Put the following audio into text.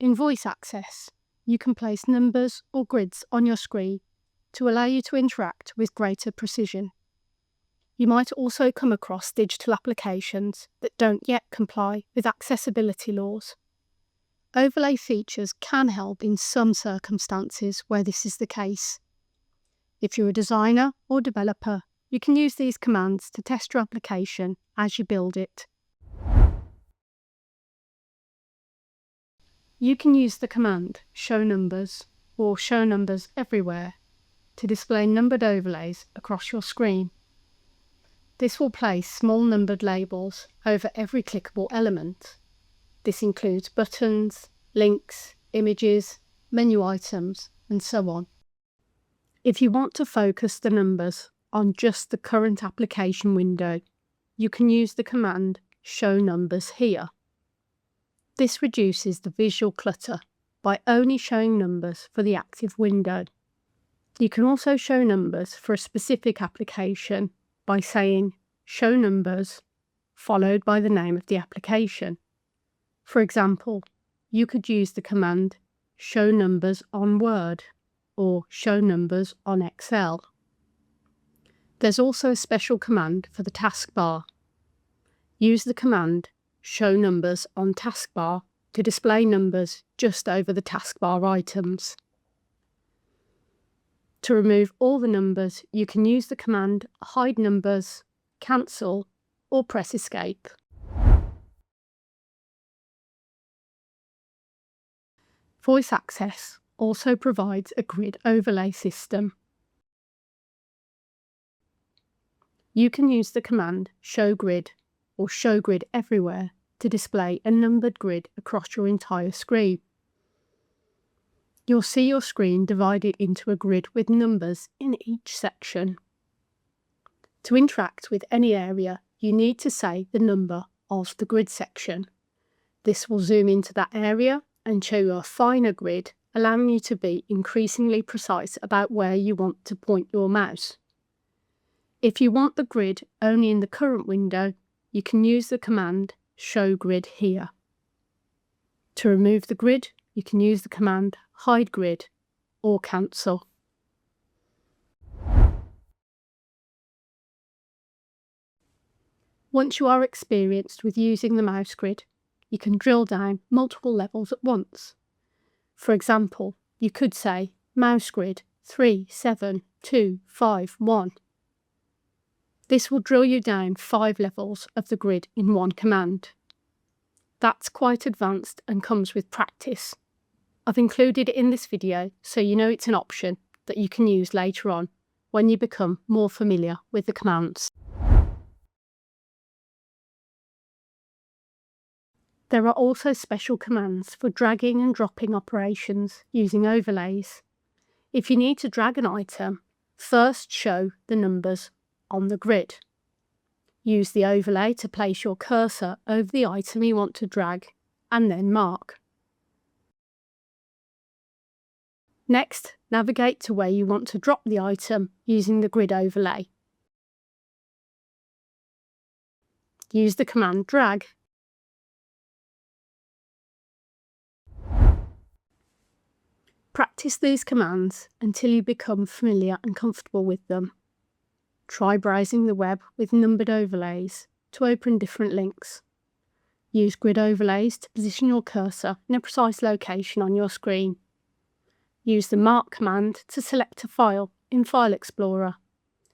In voice access, you can place numbers or grids on your screen to allow you to interact with greater precision. You might also come across digital applications that don't yet comply with accessibility laws. Overlay features can help in some circumstances where this is the case. If you're a designer or developer, you can use these commands to test your application as you build it. You can use the command show numbers or show numbers everywhere to display numbered overlays across your screen. This will place small numbered labels over every clickable element. This includes buttons, links, images, menu items, and so on. If you want to focus the numbers on just the current application window, you can use the command show numbers here. This reduces the visual clutter by only showing numbers for the active window. You can also show numbers for a specific application by saying show numbers followed by the name of the application. For example, you could use the command show numbers on Word or show numbers on Excel. There's also a special command for the taskbar. Use the command show numbers on taskbar to display numbers just over the taskbar items. To remove all the numbers, you can use the command hide numbers, cancel, or press escape. Voice access also provides a grid overlay system. You can use the command show grid or show grid everywhere to display a numbered grid across your entire screen. You'll see your screen divided into a grid with numbers in each section. To interact with any area, you need to say the number of the grid section. This will zoom into that area and show you a finer grid, allowing you to be increasingly precise about where you want to point your mouse. If you want the grid only in the current window, you can use the command show grid here. To remove the grid, you can use the command hide grid or cancel. Once you are experienced with using the mouse grid, you can drill down multiple levels at once. For example, you could say mouse grid 3, 7, 2, 5, 1. This will drill you down 5 levels of the grid in one command. That's quite advanced and comes with practice. I've included it in this video so you know it's an option that you can use later on when you become more familiar with the commands. There are also special commands for dragging and dropping operations using overlays. If you need to drag an item, first show the numbers on the grid. Use the overlay to place your cursor over the item you want to drag and then mark. Next, navigate to where you want to drop the item using the grid overlay. Use the command drag. Practice these commands until you become familiar and comfortable with them. Try browsing the web with numbered overlays to open different links. Use grid overlays to position your cursor in a precise location on your screen. Use the mark command to select a file in File Explorer